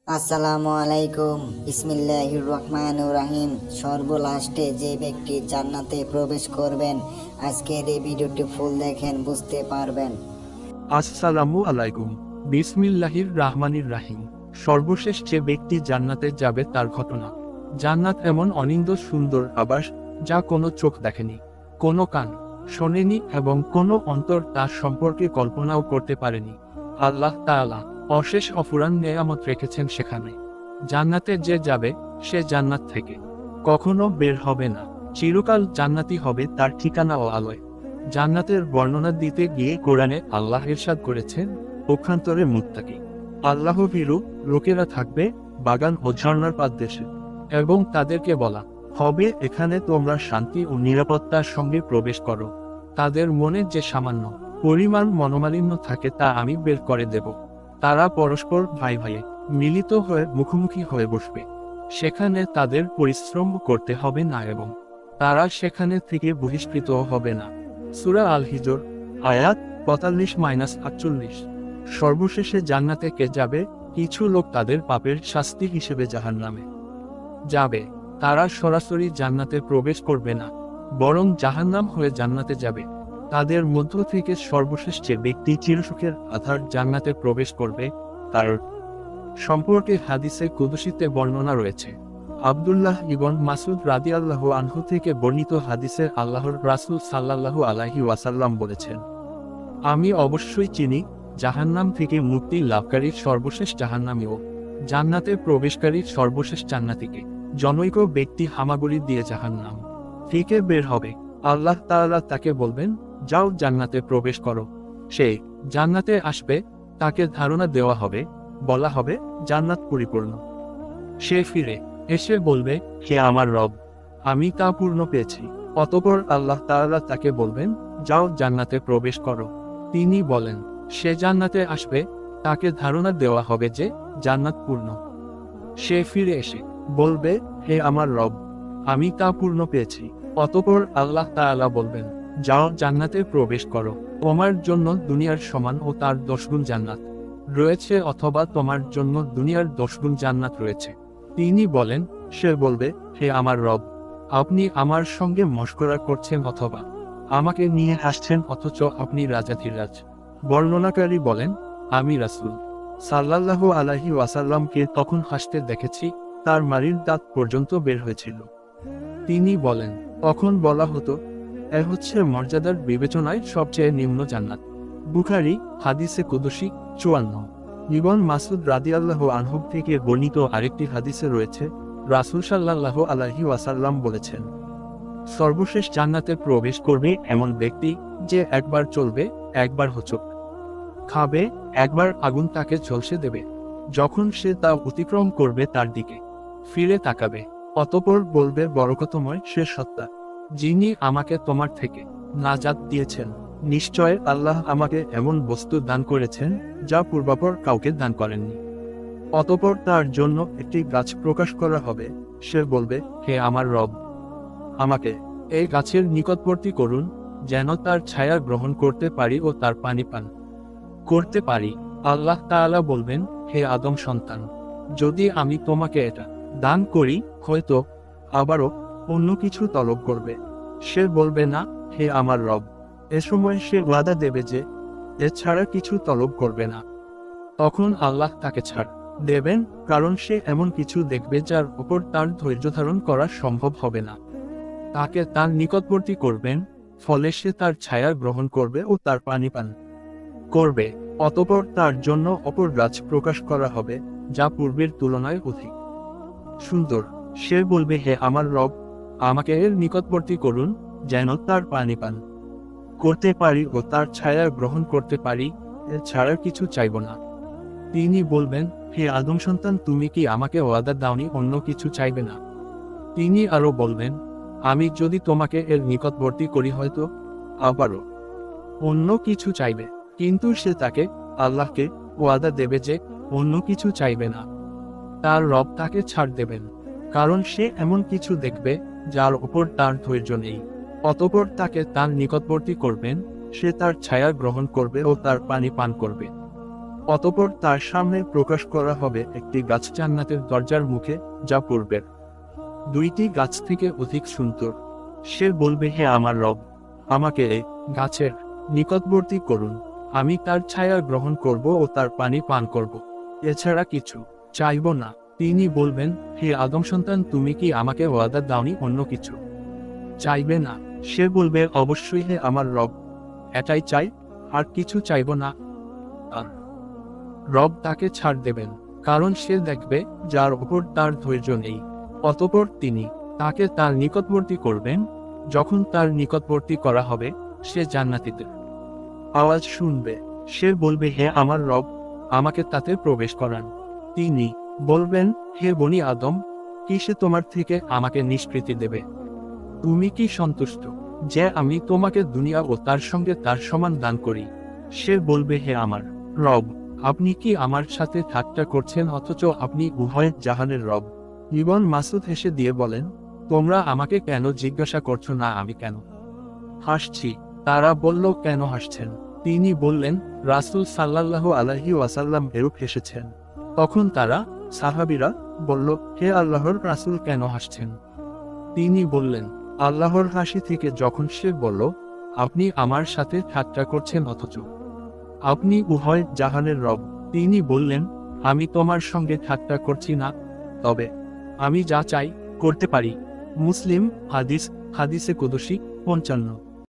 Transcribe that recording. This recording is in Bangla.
আসসালামু আলাইকুম। বিসমিল্লাহির রহমানির রহিম। সর্বলাস্টে যে ব্যক্তি জান্নাতে প্রবেশ করবেন, আজকের এই ভিডিওটি ফুল দেখেন, বুঝতে পারবেন। আসসালামু আলাইকুম। বিসমিল্লাহির রাহমানির রাহিম। সর্বশেষ যে ব্যক্তি জান্নাতে যাবে তার ঘটনা। জান্নাত এমন অনিন্দ্য সুন্দর আবাস, যা কোনো চোখ দেখেনি, কোনো কান শোনেনি এবং কোনো অন্তর তার সম্পর্কে কল্পনাও করতে পারেনি। আল্লাহ তাআলা অশেষ অফুরান নেয়ামত রেখেছেন সেখানে। জান্নাতে যে যাবে সে জান্নাত থেকে কখনো বের হবে না, চিরকাল জান্নাতি হবে তার ঠিকানা ও আলোয়। জান্নাতের বর্ণনা দিতে গিয়ে কোরআনে আল্লাহ ইরশাদ করেছেন, পক্ষান্তরে মুত্তাকি আল্লাহ ভীরু লোকেরা থাকবে বাগান ও ঝর্ণার পাদদেশে, এবং তাদেরকে বলা হবে, এখানে তোমরা শান্তি ও নিরাপত্তার সঙ্গে প্রবেশ করো। তাদের মনে যে সামান্য পরিমাণ মনোমালিন্য থাকে তা আমি বের করে দেব। তারা পরস্পর ভাই ভাইয়ে মিলিত হয়ে মুখোমুখি হয়ে বসবে। সেখানে তাদের পরিশ্রম করতে হবে না এবং তারা সেখানে থেকে বহিষ্কৃত হবে না। সূরা আল হিজর আয়াত 45-48। সর্বশেষে জান্নাতে কে যাবে? কিছু লোক তাদের পাপের শাস্তি হিসেবে জাহান্নামে যাবে। তারা সরাসরি জান্নাতে প্রবেশ করবে না, বরং জাহান্নাম হয়ে জান্নাতে যাবে। তাদের মধ্য থেকে সর্বশেষ যে ব্যক্তি চিরসুখের আধার জান্নাতে প্রবেশ করবে, তার সম্পর্কে হাদিসে কুদসিতে বর্ণনা রয়েছে। আব্দুল্লাহ ইবন মাসুদ রাদিয়াল্লাহু আনহু থেকে বর্ণিত হাদিসে আল্লাহর রাসূল সাল্লাল্লাহু আলাইহি ওয়াসাল্লাম বলেছেন, আমি অবশ্যই চিনি জাহান্নাম থেকে মুক্তি লাভকারীর সর্বশেষ জাহান্নামী ও জান্নাতে প্রবেশকারীর সর্বশেষ জান্নাতীকে। জনৈক ব্যক্তি হামাগুড়ি দিয়ে জাহান্নাম থেকে বের হবে। আল্লাহ তাআলা তাকে বলবেন, যাও জান্নাতে প্রবেশ করো। সে জান্নাতে আসবে, তাকে ধারণা দেওয়া হবে, বলা হবে, জান্নাত পরিপূর্ণ। সে ফিরে এসে বলবে, হে আমার রব, আমি তা পূর্ণ পেয়েছি। অতঃপর আল্লাহ তাআলা তাকে বলবেন, যাও জান্নাতে প্রবেশ করো। তিনি বলেন, সে জান্নাতে আসবে, তাকে ধারণা দেওয়া হবে যে জান্নাত পূর্ণ। সে ফিরে এসে বলবে, হে আমার রব, আমি তা পূর্ণ পেয়েছি। অতঃপর আল্লাহ তাআলা বলবেন, যাও জান্নাতে প্রবেশ করো। তোমার জন্য দুনিয়ার সমান ও তার 10 গুণ জান্নাত রয়েছে, অথবা তোমার জন্য দুনিয়ার 10 গুণ জান্নাত রয়েছে। তিনি বলেন, সে বলবে, হে আমার রব, আপনি আমার সঙ্গে মশকরা করছেন অথবা আমাকে নিয়ে হাসছেন, অথচ আপনি রাজাধিরাজ। বর্ণনাকারী বলেন, আমি রাসূল সাল্লাল্লাহু আলাইহি ওয়াসাল্লামকে তখন হাসতে দেখেছি, তার মাড়ির দাঁত পর্যন্ত বের হয়েছিল। তিনি বলেন, তখন বলা হতো, এ হচ্ছে মর্যাদার বিবেচনায় সবচেয়ে নিম্ন জান্নাত। বুখারী হাদিসে কুদসি 54। ইবন মাসুদ রাদিয়াল্লাহু আনহু থেকে বর্ণিত আরেকটি হাদিসে রয়েছে, রাসূল সাল্লাল্লাহু আলাইহি ওয়াসাল্লাম বলেছেন, সর্বশেষ জান্নাতে প্রবেশ করবে এমন ব্যক্তি যে একবার চলবে, একবার হোঁচট খাবে, একবার আগুন তাকে ঝলসে দেবে। যখন সে তা অতিক্রম করবে তার দিকে ফিরে তাকাবে, অতঃপর বলবে, বরকতময় সে সত্তা, যিনি আমাকে তোমার থেকে নাজাত দিয়েছেন। নিশ্চয় আল্লাহ আমাকে এমন বস্তু দান করেছেন যা পূর্বাপর কাউকে দান করেননি। অতঃপর তার জন্য একটি গাছ প্রকাশ করা হবে। সে বলবে, হে আমার রব, আমাকে এই গাছের নিকটবর্তী করুন, যেন তার ছায়া গ্রহণ করতে পারি ও তার পানি পান করতে পারি। আল্লাহ তাআলা বলবেন, হে আদম সন্তান, যদি আমি তোমাকে এটা দান করি, হয়তো আবারও অন্য কিছু তলব করবে। সে বলবে, না হে আমার রব। এ সময় সে ওয়াদা দেবে যে এছাড়া কিছু তলব করবে না। তখন আল্লাহ তাকে ছাড় দেবেন, কারণ সে এমন কিছু দেখবে যার উপর তার ধৈর্য ধারণ করা সম্ভব হবে না। তাকে তার নিকটবর্তী করবেন, ফলে সে তার ছায়া গ্রহণ করবে ও তার পানি পান করবে। অতঃপর তার জন্য অপর গাছ প্রকাশ করা হবে, যা পূর্বের তুলনায় অধিক সুন্দর। সে বলবে, হে আমার রব, আমাকে এর নিকটবর্তী করুন, যেন তার পানি পান করতে পারি ও তার ছায়া গ্রহণ করতে পারি, এছাড়া কিছু চাইব না। তিনি বলবেন, হে আদম সন্তান, তুমি কি আমাকে ওয়াদা দাওনি অন্য কিছু চাইবে না? তিনি আরো বলবেন, আমি যদি তোমাকে এর নিকটবর্তী করি, হয়তো আবারও অন্য কিছু চাইবে। কিন্তু সে তাকে আল্লাহকে ওয়াদা দেবে যে অন্য কিছু চাইবে না। তার রব তাকে ছাড় দেবেন, কারণ সে এমন কিছু দেখবে যার উপর তার ধৈর্য নেই। অতঃপর তাকে তার নিকটবর্তী করবেন, সে তার ছায়া গ্রহণ করবে ও তার পানি পান করবে। অতঃপর তার সামনে প্রকাশ করা হবে একটি গাছ জান্নাতের দরজার মুখে, যা পূর্বের দুইটি গাছ থেকে অধিক সুন্দর। সে বলবে, হে আমার রব, আমাকে এই গাছের নিকটবর্তী করুন, আমি তার ছায়া গ্রহণ করব ও তার পানি পান করব, এছাড়া কিছু চাইব না। তিনি বলবেন, হে আদম সন্তান, তুমি কি আমাকে ওয়াদা দাওনি অন্য কিছু চাইবে না? সে বলবে, অবশ্যই হে আমার রব, এটাই চাই, আর কিছু চাইব না। আর রব তাকে ছাড় দেবেন, কারণ সে দেখবে যার উপর তার ধৈর্য নেই। অতঃপর তিনি তাকে তার নিকটবর্তী করবেন। যখন তার নিকটবর্তী করা হবে, সে জান্নাতীদের আওয়াজ শুনবে। সে বলবে, হে আমার রব, আমাকে তাতে প্রবেশ করান। তিনি বলবেন, হে বনি আদম, কি সে তোমার থেকে আমাকে নিষ্কৃতি দেবে? তুমি কি সন্তুষ্ট যে আমি তোমাকে দুনিয়া ও তার সঙ্গে তার সমান দান করি? সে বলবে, হে আমার রব, আপনি কি আমার সাথে ঠাট্টা করছেন, অথচ আপনি উভয় জাহানের রব? ইবন মাসুদ হেসে দিয়ে বলেন, তোমরা আমাকে কেন জিজ্ঞাসা করছো না আমি কেন হাসছি? তারা বলল, কেন হাসছেন? তিনি বললেন, রাসূল সাল্লাল্লাহু আলাইহি ওয়াসাল্লাম এরূপ হেসেছেন। তখন তারা, সাহাবীরা, বলল, হে আল্লাহর রাসূল, কেন হাসছেন? তিনি বললেন, আল্লাহর হাসি থেকে যখন সে বলল, আপনি আমার সাথে ঠাট্টা করছেন অথচ আপনি উভয় জাহানের রব। তিনি বললেন, আমি তোমার সঙ্গে ঠাট্টা করছি না, তবে আমি যা চাই করতে পারি। মুসলিম হাদিসে কুদসি 55।